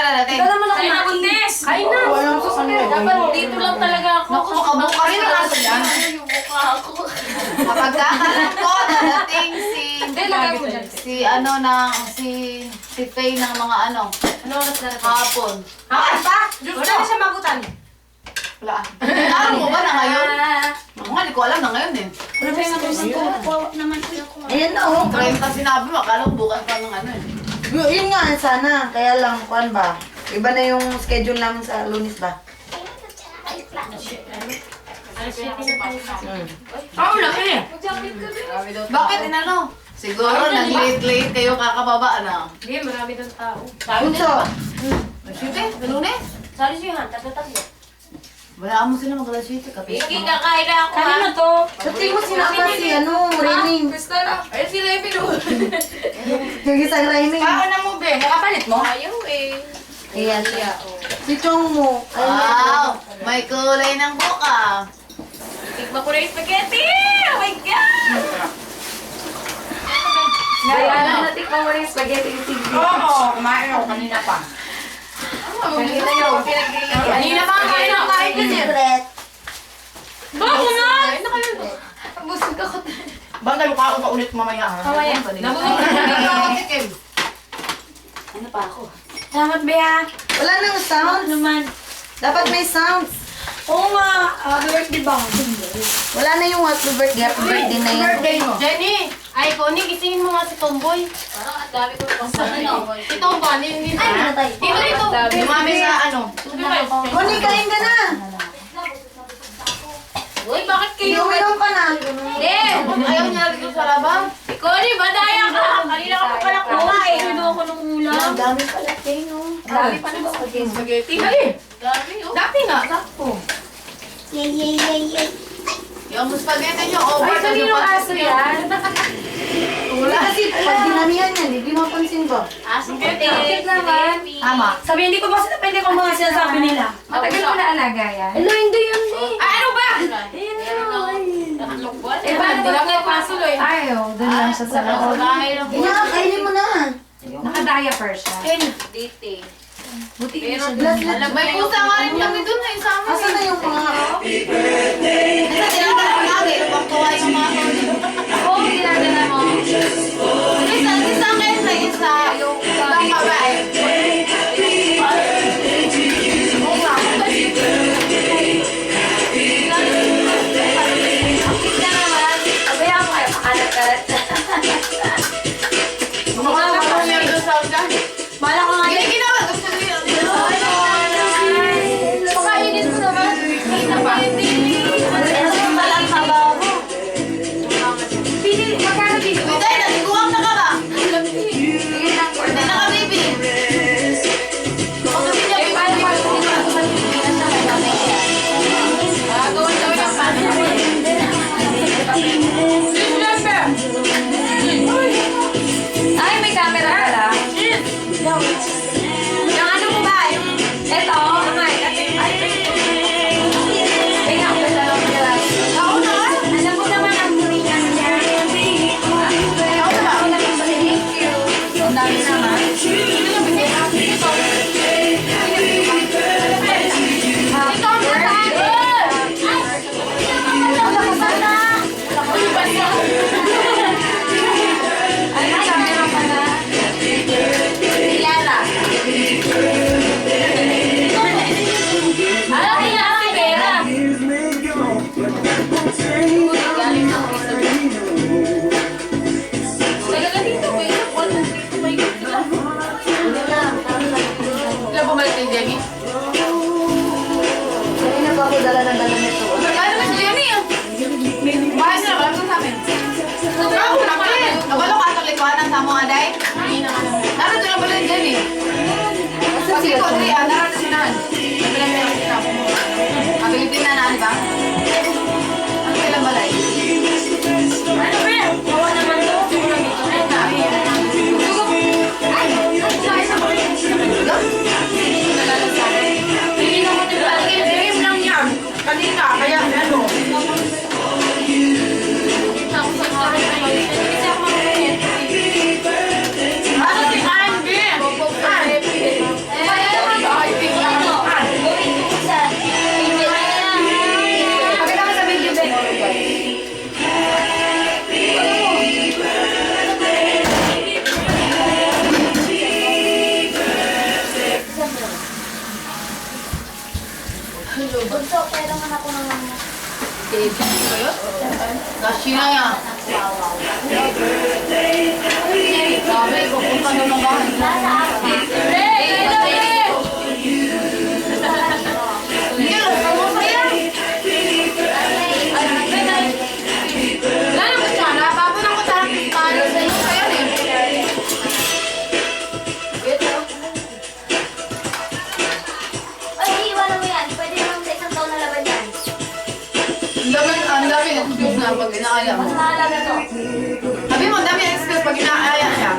dadating. Ikaw naman ako nainis. Kain na. Walang sa kanila. Dapat dito lang talaga ako. Naku, makabuka rin ang aso yan. Yung mukha ako. Kapag kakalan ko, dadating Hindi, lagay mo dyan. si Faye ng mga ano, Ano oras na natin? hapon. Hapon pa? Wala na siya mabutan. Wala. Alam mo ba na ngayon? Ako nga, di ko alam na ngayon eh. Wala pa yung naman ko. Ayan na oh. 30 sinabi mo, akala ko bukas pa ng ano eh. Yun nga sana. Kaya lang, kuan ba? Iba na yung schedule namin sa Lunes ba? Laki eh. Bakit inano? Siguro nag-late kayo kakababa na. Hindi, marami doon tao. Bunso. Sige, Lunes. Sali siya yan, tatlo-tatlo. Wala mo sila mag-alas-7 kapit. Sige, kakain na ako. Kanina to. Sa tingin mo sinapa si ano, Raining. Gusto na. Ay, sila yung pinuhuli. Yung isang Raining. na mo, be. Nakapalit mo? Ayaw eh. Ayan. Si Chong mo. Wow! May kulay ng buka. Tikma ko na yung spaghetti! Oh my God! Kaya lang natikman mo na yung spaghetti yung tigri. Oo, kumain ako kanina pa. Kanina pa kain ako kain kasi. Bako na! Busog ako. Banda yung ako pa ulit mamaya. Mamaya. Nabulong. Ano pa ako? Salamat, Bea. Wala nang sound. Naman. Dapat may sounds. Oo nga. Birthday ba? Wala na yung happy birthday na yun. Jenny! Ay, Connie, gisingin mo nga si Tomboy. Parang ang dami ko pa sa ano. Si Tomboy, nito. Dito. Dumami sa ano. Connie, kain ka na. Uy, bakit kayo? Iuminom pa na. Hindi! Ayaw niya dito sa labang. Connie, badaya ka! Kanina ka pa pala kuha eh. Sino ako ng ulam? Ang dami pala kayo, no? Dami pa naman spaghetti. Spaghetti. Dali. Dami, oh. Dati nga, sakto. Yung spaghetti niyo, over Ay, kanino aso yan? Wala kasi pag dinamihan yan, hindi mapansin ba? Aso puti. naman. Tama. Sabi, hindi ko ba pwede kung mga sinasabi nila. Matagal mo na alaga yan? Hello, hindi yan eh. Ay, ano ba? Ayan naman. Eh, ba, hindi lang yung paso eh. Ayaw, doon lang siya sa loob. Kainin mo na. Naka-diaper siya. Dating. Buti ko siya. May pusa nga rin kami dun eh, sa amin. Asan na yung mga... Kasi tinatala ko lagi, pagtuwa yung mga Oo, ginagana mo. Isa akin na isa, yung ibang babae. Kita naman. Abay ako kayo, pakalat-kalat. Mga niya doon sa ugan. Bala ko nga Hindi ginawa, gusto niya. pakainin mo naman. Kita pa. Ano ba lang sabaw mo? Magkano bili mo? Uday, natiguang na ka ba? Sige lang, Hindi na ka, baby. Ako niya, Eh, paano pa kung hindi ako sa Pilipinas na may kamay yan? Gawin daw yung paano. Ay, may camera pala. Yung ano mo ba? Eto, ay, ako ba lang nila? Oo na. Alam mo naman ang turingan niya. Ako na yung thank you. Ang dami naman. Ito ang kasama! Wala ka sana! Ay, camera pala. Kilala. Ano kaya ang pera? Galing na ako sa talaga dito ko yung wala dito may gila. Ilan bumalik ni Jenny? Kanina pa ako dala nito. Ano ba si Jenny? Bahay sila, wala sa amin. Ako na pala eh. Nabalo ka sa likuanan sa mga day? Narito na pala ni Jenny. Kasi ko, narito si Nan. Abilitin na naan ba? Ano kailang balay? Ano ba yan? Gawa naman to. Siguro dito. Ay, dami. Ay, kumain ako. Hindi na ko diba? Dream lang yan. Kanina, kaya ano. Kita ko sa mga kasi ako makulit. Ano si Andy? Ay, Bunso, kailangan ako ng mga. Gashi na yan. Sabi, pupunta na ng bahay. Hindi, ano mo yan? Wala na kutsara. Papo ng kutsara. Paano sa inyo kayo eh? Ay, iiwanan mo yan. Pwede naman sa isang taon na laban yan. Ang dami excuse na pag inaaya mo. Mas mahalaga to. Sabi mo, ang dami excuse pag inaaya siya.